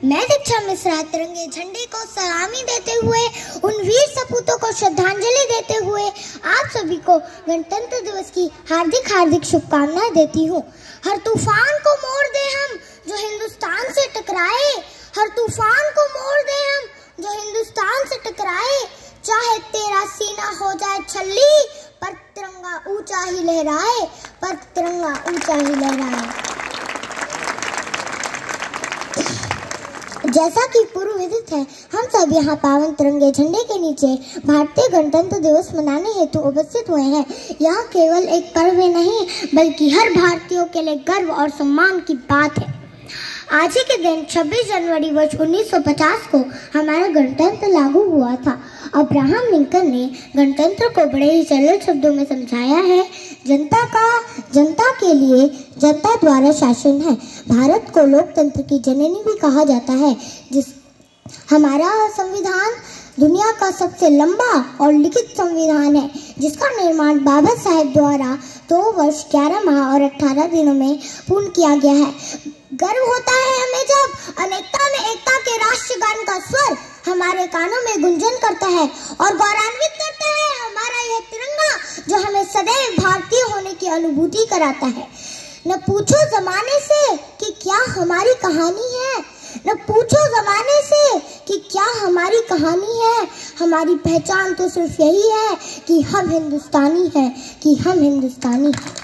मैं दीक्षा मिश्रा तिरंगे झंडे को सलामी देते हुए, उन वीर सपूतों को श्रद्धांजलि देते हुए आप सभी को गणतंत्र दिवस की हार्दिक हार्दिक शुभकामनाएं देती हूँ। हर तूफान को मोड़ दे हम जो हिंदुस्तान से टकराए, हर तूफान को मोड़ दे हम जो हिंदुस्तान से टकराए। चाहे तेरा सीना हो जाए छल्ली, पर तिरंगा ऊंचा ही लहराए, पर तिरंगा ऊंचा ही लहराए। जैसा कि पूर्व विदित है, हम सब यहाँ पावन तिरंगे झंडे के नीचे भारतीय गणतंत्र दिवस मनाने हेतु उपस्थित हुए हैं। यह केवल एक पर्व नहीं बल्कि हर भारतीयों के लिए गर्व और सम्मान की बात है। आज ही के दिन 26 जनवरी वर्ष 1950 को हमारा गणतंत्र लागू हुआ था। अब्राहम लिंकन ने गणतंत्र को बड़े ही सरल शब्दों में समझाया है, जनता के लिए जनता द्वारा शासन है। भारत को लोकतंत्र की जननी भी कहा जाता है। हमारा संविधान दुनिया का सबसे लंबा और लिखित संविधान है, जिसका निर्माण बाबा साहेब द्वारा 2 वर्ष 11 माह और 18 दिनों में पूर्ण किया गया है। गर्व होता है हमें जब अनेकता में एकता के राष्ट्रगान का स्वर हमारे कानों में गुंजन करता है और गौरवान्वित करता है हमारा यह तिरंगा, जो हमें सदैव भारतीय होने की अनुभूति कराता है। न पूछो जमाने से कि क्या हमारी कहानी है, न पूछो जमाने से कि क्या हमारी कहानी है। हमारी पहचान तो सिर्फ यही है कि हम हिंदुस्तानी हैं, कि हम हिंदुस्तानी हैं।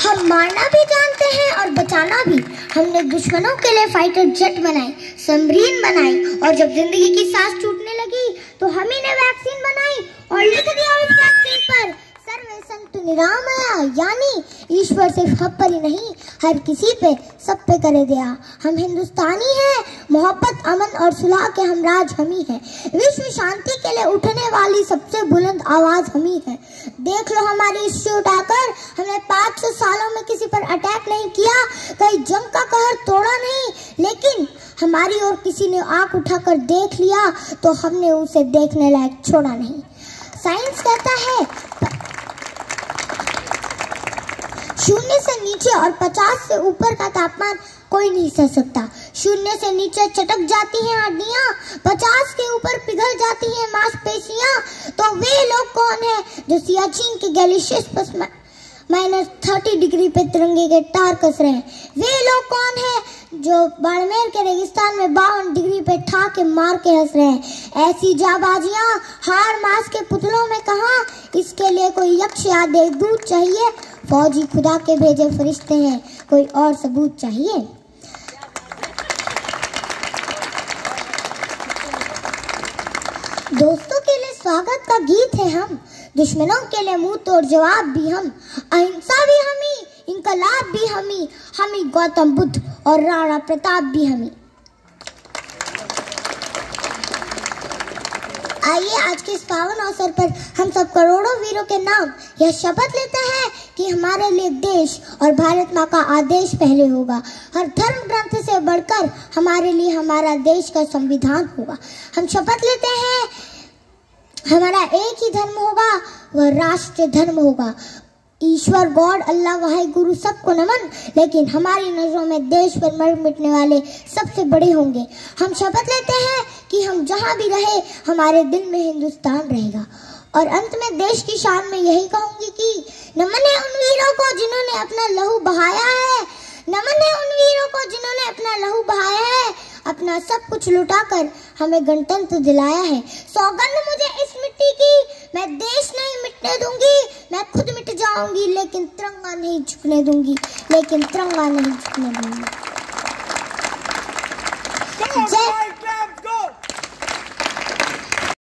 हम मारना भी जानते हैं और बचाना भी। हमने दुश्मनों के लिए फाइटर जेट बनाए, सबमरीन बनाई, और जब जिंदगी की सांस छूटने लगी तो हम ही ने वैक्सीन बनाई और लिख दिया उस वैक्सीन पर सर्वे संतु निरामया, यानी ईश्वर सिर्फ हम पर ही नहीं हर किसी पे, सब पे करे दया। हम हिंदुस्तानी हैं, मोहब्बत अमन और सुलह के हमराज हम ही हैं। विश्व शांति के लिए उठने वाली सबसे बुलंद आवाज हम ही है। देख लो हमारी हिस्ट्री उठाकर, हमने 500 सालों में किसी पर अटैक नहीं किया, कहीं जंग का कहर तोड़ा नहीं, लेकिन हमारी ओर किसी ने आंख उठाकर देख लिया तो हमने उसे देखने लायक छोड़ा नहीं। साइंस कहता है 0 से नीचे और 50 से ऊपर का तापमान कोई नहीं सह सकता। 0 से नीचे चटक जाती हैं हड्डियां, 50 के ऊपर पिघल जाती हैं मांसपेशियां। तो वे लोग कौन हैं जो सियाचिन के ग्लेशियर्स पर -30 डिग्री पे तिरंगे के तार कस रहे हैं? वे लोग कौन हैं जो बाड़मेर के रेगिस्तान में 52 डिग्री पे ठा के मार के हंस रहे हैं? ऐसी जाबाजियां हार मास के पुतलों में कहां? इसके लिए कोई यक्ष या देवदूत चाहिए? फौजी खुदा के भेजे फरिश्ते हैं, कोई और सबूत चाहिए? दोस्तों के लिए स्वागत का गीत है हम, दुश्मनों के लिए मुंह तोड़ जवाब भी हम, अहिंसा भी हमी, इनकलाब भी हमी गौतम बुद्ध और राणा प्रताप भी हमी। आइए आज के इस पावन अवसर पर हम सब करोड़ों वीरों के नाम यह शपथ लेते हैं कि हमारे लिए देश और भारत माँ का आदेश पहले होगा। हर धर्म ग्रंथ से बढ़कर हमारे लिए हमारा देश का संविधान होगा। हम शपथ लेते हैं हमारा एक ही धर्म होगा, वह राष्ट्र धर्म होगा। ईश्वर गॉड अल्लाह वाहे गुरु सबको नमन, लेकिन हमारी नजरों में देश पर मर मिटने वाले सबसे बड़े होंगे। हम शपथ लेते हैं कि हम जहां भी रहे हमारे दिल में हिंदुस्तान रहेगा। और अंत में देश की शान में यही कहूंगी कि नमन है उन वीरों को जिन्होंने अपना लहू बहाया है, नमन है उन वीरों को जिन्होंने अपना लहू बहाया है, अपना सब कुछ लुटाकर हमें गणतंत्र दिलाया है। सौगंध मुझे इस मिट्टी की, मैं देश नहीं मिटने दूंगी, मैं खुद मिट जाऊंगी लेकिन तिरंगा नहीं झुकने दूंगी, लेकिन तिरंगा नहीं झुकने दूंगी। जय